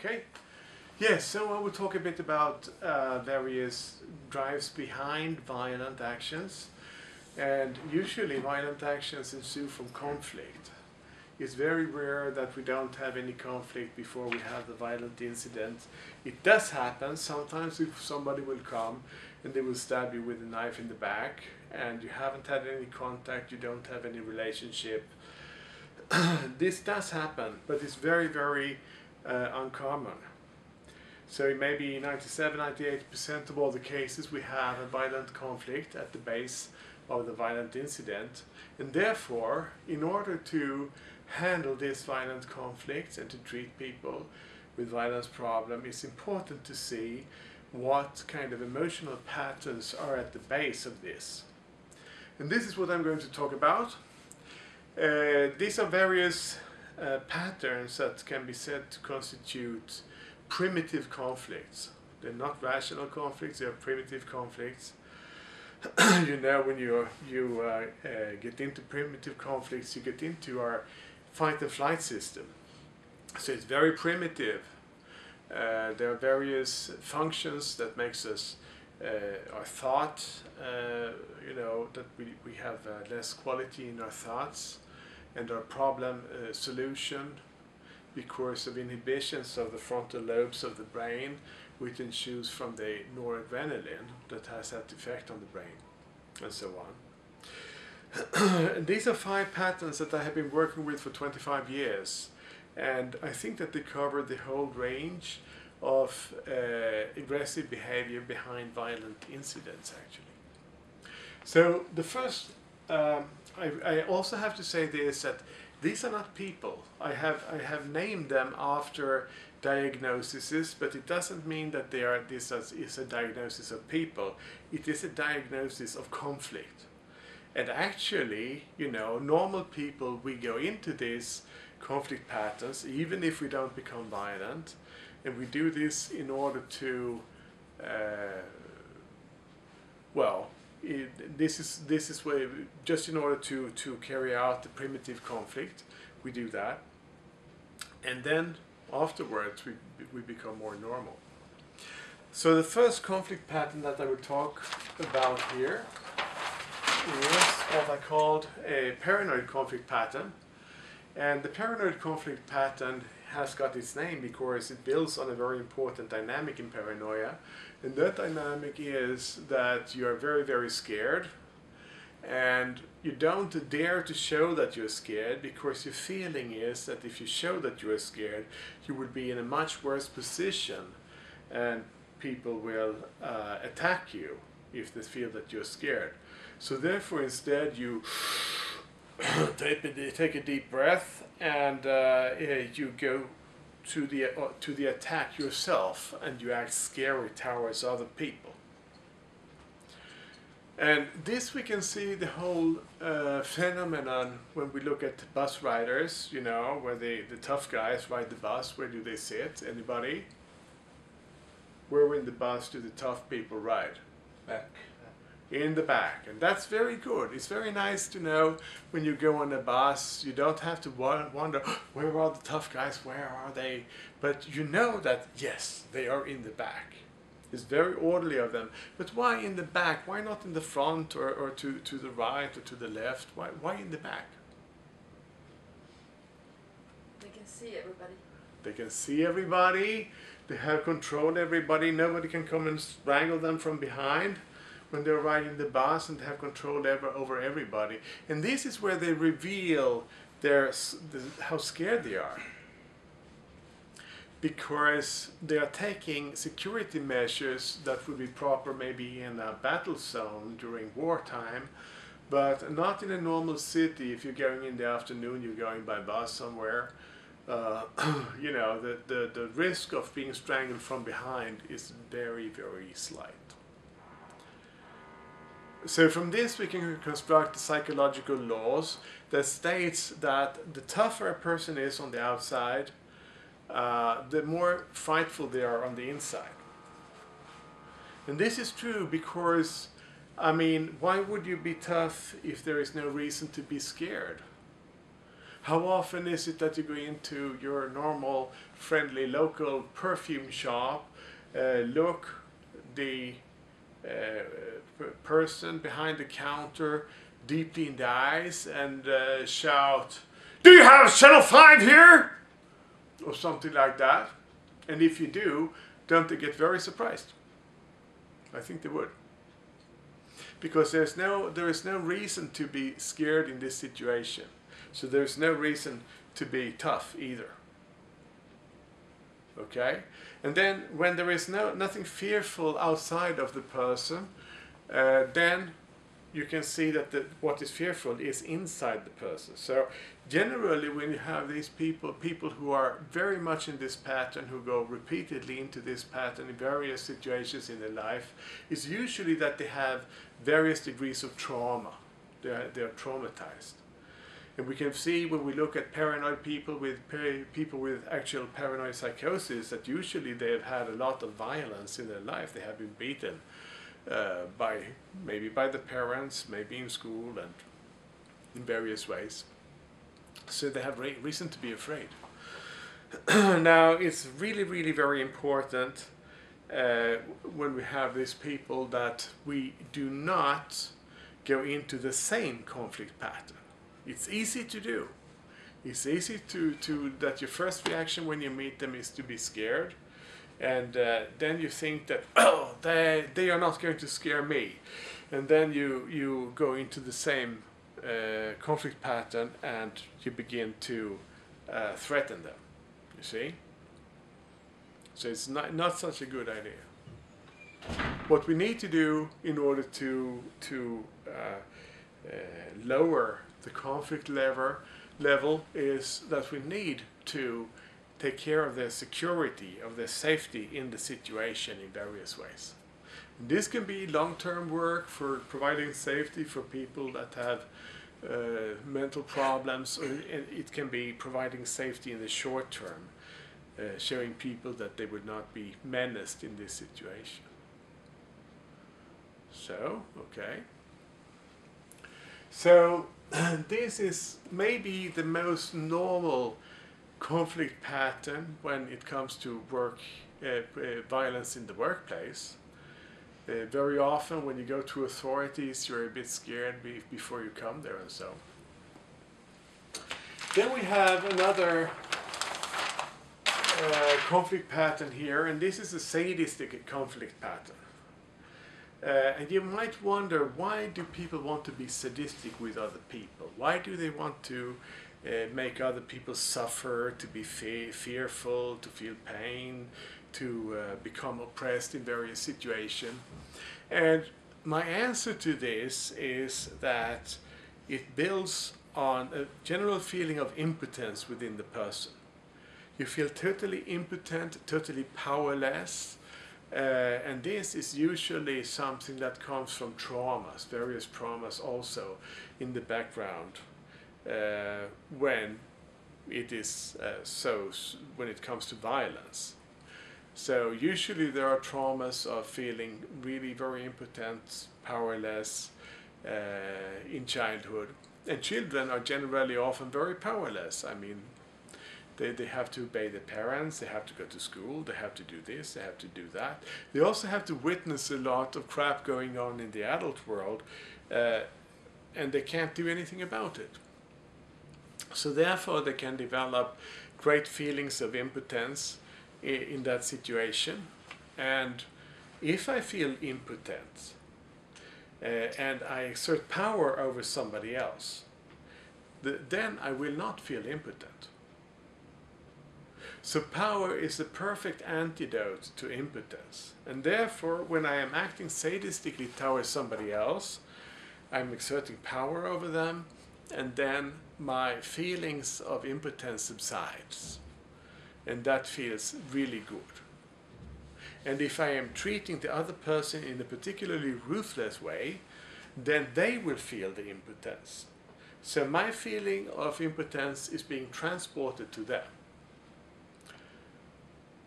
Okay. Yes, so I will talk a bit about various drives behind violent actions. And usually violent actions ensue from conflict. It's very rare that we don't have any conflict before we have the violent incident. It does happen sometimes if somebody will come and they will stab you with a knife in the back and you haven't had any contact, you don't have any relationship. This does happen, but it's very, very uncommon. So maybe 97–98% of all the cases we have a violent conflict at the base of the violent incident, and therefore in order to handle this violent conflict and to treat people with violence problem, it's important to see what kind of emotional patterns are at the base of this. And this is what I'm going to talk about. These are various patterns that can be said to constitute primitive conflicts. They're not rational conflicts, they are primitive conflicts. You know, when you get into primitive conflicts, you get into our fight and flight system. So it's very primitive. There are various functions that makes us, our thought, you know, that we have less quality in our thoughts, and our problem solution because of inhibitions of the frontal lobes of the brain, which ensues from the noradrenaline that has that effect on the brain, and so on. These are 5 patterns that I have been working with for 25 years, and I think that they cover the whole range of aggressive behavior behind violent incidents, actually. So the first, I also have to say this, that these are not people. I have named them after diagnoses, but it doesn't mean that this is a diagnosis of people. It is a diagnosis of conflict. And actually, you know, normal people, we go into these conflict patterns, even if we don't become violent, and we do this in order to, this is where, just in order to carry out the primitive conflict, we do that, and then afterwards we become more normal. So the first conflict pattern that I will talk about here is what I called a paranoid conflict pattern. And the paranoid conflict pattern has got its name because it builds on a very important dynamic in paranoia. And that dynamic is that you are very, very scared, and you don't dare to show that you're scared because your feeling is that if you show that you are scared, you will be in a much worse position and people will attack you if they feel that you're scared. So therefore, instead, you take a deep breath and you go to the attack yourself, and you act scary towards other people. And this we can see the whole phenomenon when we look at bus riders, you know, where the tough guys ride the bus. Where do they sit? Anybody? Where in the bus do the tough people ride? Back. In the back. And that's very good. It's very nice to know when you go on a bus, you don't have to wonder, where are the tough guys, where are they? But you know that, yes, they are in the back. It's very orderly of them. But why in the back? Why not in the front or to the right or to the left? Why in the back? They can see everybody. They can see everybody. They have control everybody. Nobody can come and strangle them from behind when they're riding the bus, and they have control over everybody. And this is where they reveal how scared they are. Because they are taking security measures that would be proper maybe in a battle zone during wartime, but not in a normal city. If you're going in the afternoon, you're going by bus somewhere, you know, the risk of being strangled from behind is very, very slight. So from this we can construct psychological laws that states that the tougher a person is on the outside, the more frightful they are on the inside. And this is true because, I mean, why would you be tough if there is no reason to be scared? How often is it that you go into your normal, friendly, local perfume shop, look the person behind the counter deeply in the eyes and shout, "Do you have Channel 5 here?" Or something like that. And if you do, don't they get very surprised? I think they would. Because there is no reason to be scared in this situation. So there's no reason to be tough either. Okay? And then when there is nothing fearful outside of the person, then you can see that what is fearful is inside the person. So generally when you have these people who are very much in this pattern, who go repeatedly into this pattern in various situations in their life, it's usually that they have various degrees of trauma. They are traumatized. And we can see when we look at paranoid people with actual paranoid psychosis that usually they have had a lot of violence in their life. They have been beaten maybe by the parents, maybe in school and in various ways. So they have reason to be afraid. Now it's really, really very important when we have these people that we do not go into the same conflict pattern. It's easy to do. It's easy to that your first reaction when you meet them is to be scared. And then you think that, oh, they are not going to scare me. And then you go into the same conflict pattern and you begin to threaten them, you see? So it's not such a good idea. What we need to do in order to lower the conflict level is that we need to take care of their security, of their safety in the situation in various ways. And this can be long-term work for providing safety for people that have mental problems, or it can be providing safety in the short term, showing people that they would not be menaced in this situation. So, okay. So, this is maybe the most normal conflict pattern when it comes to violence in the workplace. Very often when you go to authorities, you're a bit scared before you come there and so. Then we have another conflict pattern here, and this is a sadistic conflict pattern. And you might wonder, why do people want to be sadistic with other people? Why do they want to make other people suffer, to be fearful, to feel pain, to become oppressed in various situations? And my answer to this is that it builds on a general feeling of impotence within the person. You feel totally impotent, totally powerless. And this is usually something that comes from traumas, various traumas also in the background when it is when it comes to violence. So usually there are traumas of feeling really very impotent, powerless in childhood. And children are generally often very powerless. I mean, they have to obey their parents, they have to go to school, they have to do this, they have to do that. They also have to witness a lot of crap going on in the adult world, and they can't do anything about it. So therefore they can develop great feelings of impotence in that situation. And if I feel impotent and I exert power over somebody else, then I will not feel impotent. So power is the perfect antidote to impotence. And therefore, when I am acting sadistically towards somebody else, I'm exerting power over them, and then my feelings of impotence subsides. And that feels really good. And if I am treating the other person in a particularly ruthless way, then they will feel the impotence. So my feeling of impotence is being transported to them.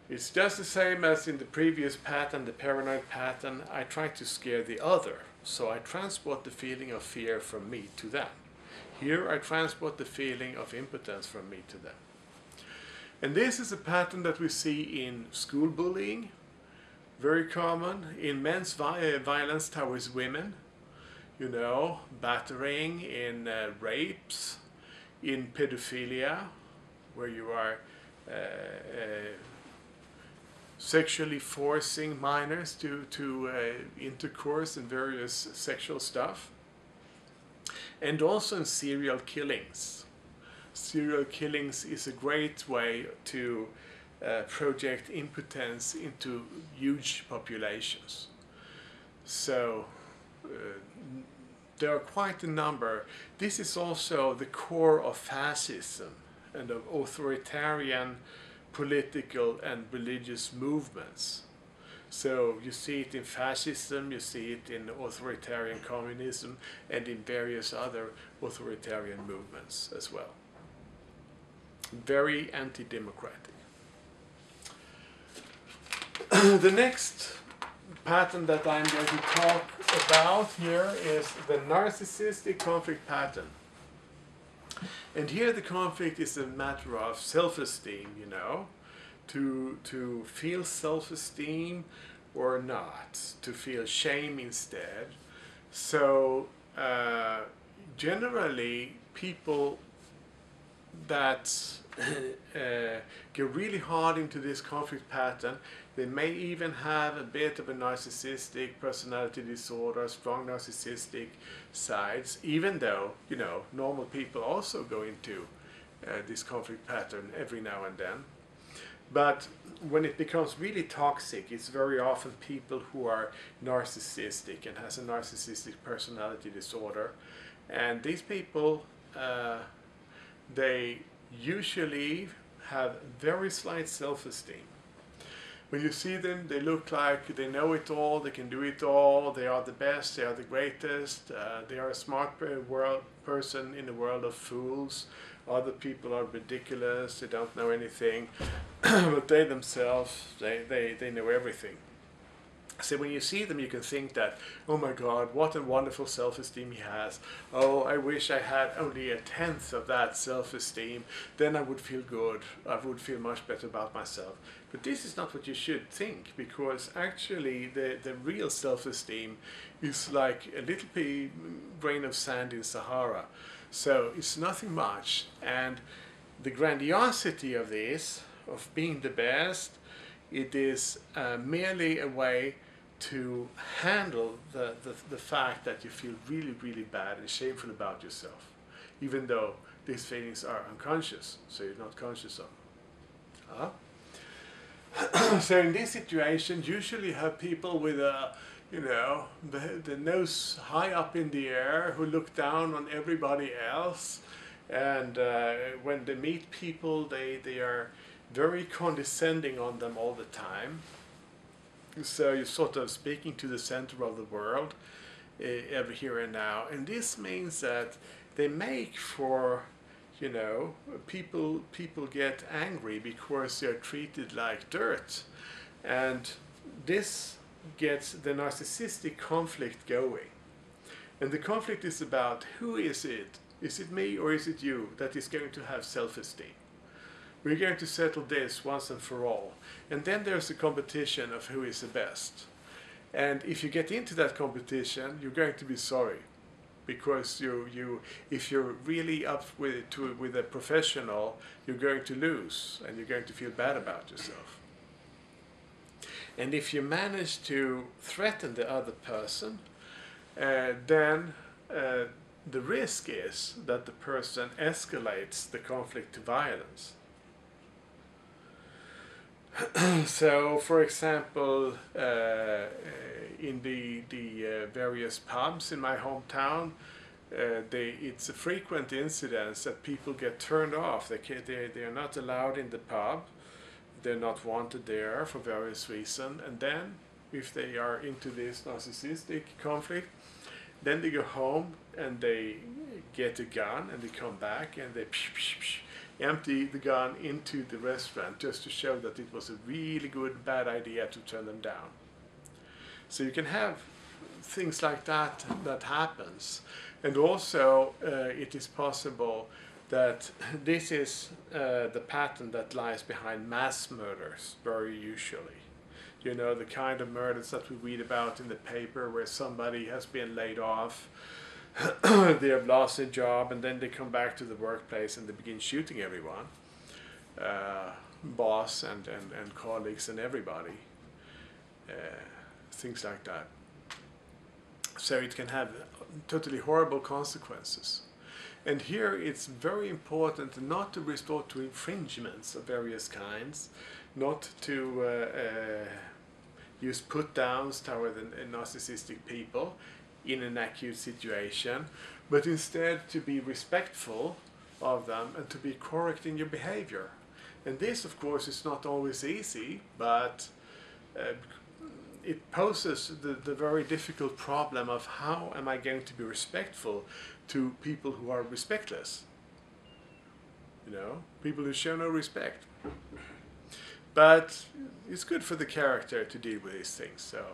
It's just the same as in the previous pattern, the paranoid pattern. I try to scare the other, so I transport the feeling of fear from me to them. Here I transport the feeling of impotence from me to them. And this is a pattern that we see in school bullying, very common, in men's violence towards women, you know, battering, in rapes, in pedophilia, where you are sexually forcing minors to intercourse in various sexual stuff, and also in serial killings. Serial killings is a great way to project impotence into huge populations. So there are quite a number. This is also the core of fascism and of authoritarian political and religious movements. So you see it in fascism, you see it in authoritarian communism, and in various other authoritarian movements as well. Very anti-democratic. The next pattern that I'm going to talk about here is the narcissistic conflict pattern. And here the conflict is a matter of self-esteem, you know, to feel self-esteem or not, to feel shame instead. So generally people that go really hard into this conflict pattern, they may even have a bit of a narcissistic personality disorder, strong narcissistic sides, even though, you know, normal people also go into this conflict pattern every now and then. But when it becomes really toxic, it's very often people who are narcissistic and has a narcissistic personality disorder. And these people, they usually have very slight self-esteem. When you see them, they look like they know it all, they can do it all, they are the best, they are the greatest, they are a smart person in the world of fools. Other people are ridiculous, they don't know anything, but they themselves, they know everything. So when you see them, you can think that, oh my God, what a wonderful self-esteem he has. Oh, I wish I had only 1/10 of that self-esteem. Then I would feel good. I would feel much better about myself. But this is not what you should think, because actually the real self-esteem is like a little grain of sand in Sahara. So it's nothing much. And the grandiosity of this, of being the best, it is merely a way to handle the fact that you feel really, really bad and shameful about yourself, even though these feelings are unconscious, so you're not conscious of them. So in this situation, usually you have people with you know, the nose high up in the air, who look down on everybody else, and when they meet people, they are very condescending on them all the time. So you're sort of speaking to the center of the world every here and now. And this means that they make for, you know, people get angry because they're treated like dirt. And this gets the narcissistic conflict going. And the conflict is about, who is it? Is it me or is it you that is going to have self-esteem? We're going to settle this once and for all. And then there's a competition of who is the best. And if you get into that competition, you're going to be sorry. Because if you're really up with a professional, you're going to lose. And you're going to feel bad about yourself. And if you manage to threaten the other person, then the risk is that the person escalates the conflict to violence. So, for example, in the various pubs in my hometown, it's a frequent incidence that people get turned off. They are not allowed in the pub. They're not wanted there for various reasons. And then, if they are into this narcissistic conflict, then they go home and they get a gun and they come back and they empty the gun into the restaurant just to show that it was a really bad idea to turn them down. So you can have things like that happens. And also it is possible that this is the pattern that lies behind mass murders very usually. You know, the kind of murders that we read about in the paper where somebody has been laid off, they have lost their job, and then they come back to the workplace and they begin shooting everyone, boss and colleagues and everybody, things like that. So it can have totally horrible consequences. And here it's very important not to resort to infringements of various kinds, not to use put-downs toward narcissistic people in an acute situation, but instead to be respectful of them and to be correct in your behavior. And this, of course, is not always easy, but it poses the very difficult problem of how am I going to be respectful to people who are respectless? You know, people who show no respect. But it's good for the character to deal with these things, so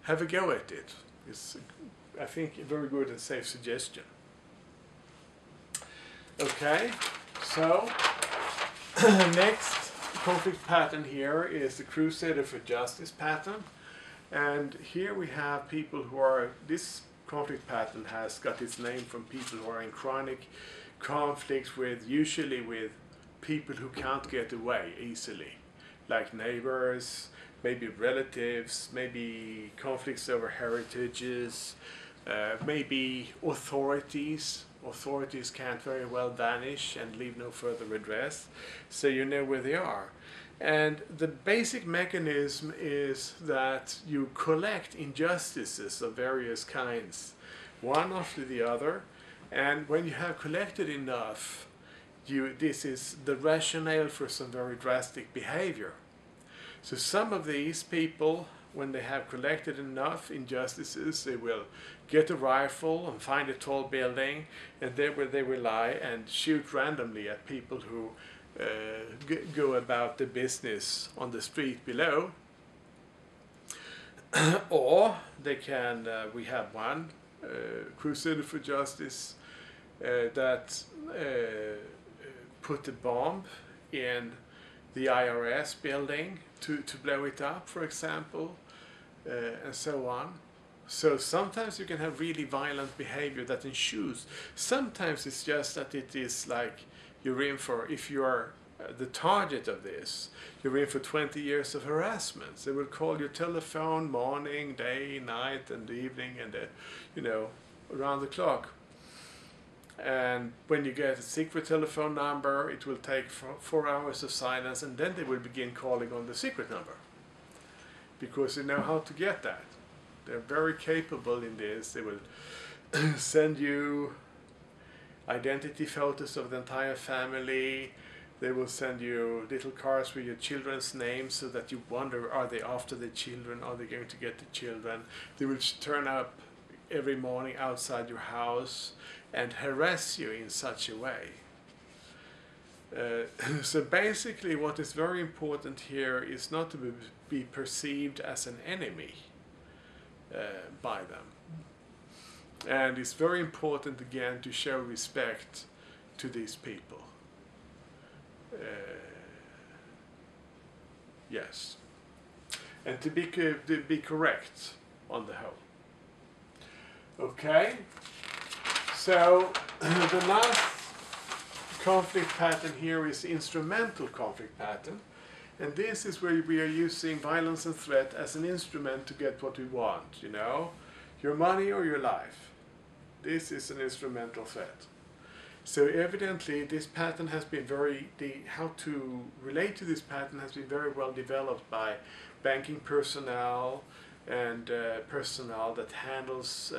have a go at it. It's, I think, a very good and safe suggestion. Okay, so next conflict pattern here is the Crusader for Justice pattern. And here we have people who are, this conflict pattern has got its name from people who are in chronic conflict with, usually with people who can't get away easily, like neighbors, maybe relatives, maybe conflicts over heritages, maybe authorities. Authorities can't very well vanish and leave no further redress, so you know where they are. And the basic mechanism is that you collect injustices of various kinds, one after the other, and when you have collected enough, this is the rationale for some very drastic behavior. So some of these people, when they have collected enough injustices, they will get a rifle and find a tall building, and there they will lie and shoot randomly at people who go about the business on the street below. Or they can, we have one Crusader for Justice that put a bomb in the IRS building to blow it up, for example, and so on. So sometimes you can have really violent behavior that ensues. Sometimes it's just that it is like you're in for, if you are the target of this, you're in for 20 years of harassment. They will call your telephone morning, day, night, and evening, and you know, around the clock. And when you get a secret telephone number, it will take 4 hours of silence, and then they will begin calling on the secret number, because they know how to get that. They're very capable in this. They will send you identity photos of the entire family. They will send you little cards with your children's names so that you wonder, are they after the children? Are they going to get the children? They will turn up every morning outside your house and harass you in such a way. So basically what is very important here is not to be perceived as an enemy by them. And it's very important again to show respect to these people. Yes. And to be correct on the whole. Okay. So the last conflict pattern here is the instrumental conflict pattern. And this is where we are using violence and threat as an instrument to get what we want, you know, your money or your life. This is an instrumental threat. So evidently this pattern has been how to relate to this pattern has been very well developed by banking personnel and personnel that handles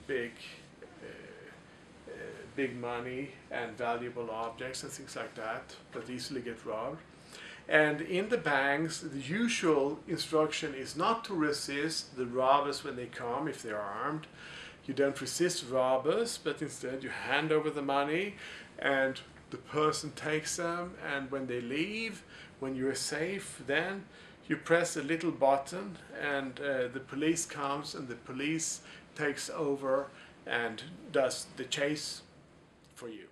big money and valuable objects and things like that easily get robbed. And in the banks, the usual instruction is not to resist the robbers when they come, if they are armed. You don't resist robbers, but instead you hand over the money and the person takes them, and when they leave, when you're safe, then you press a little button and the police comes and the police takes over and does the chase for you.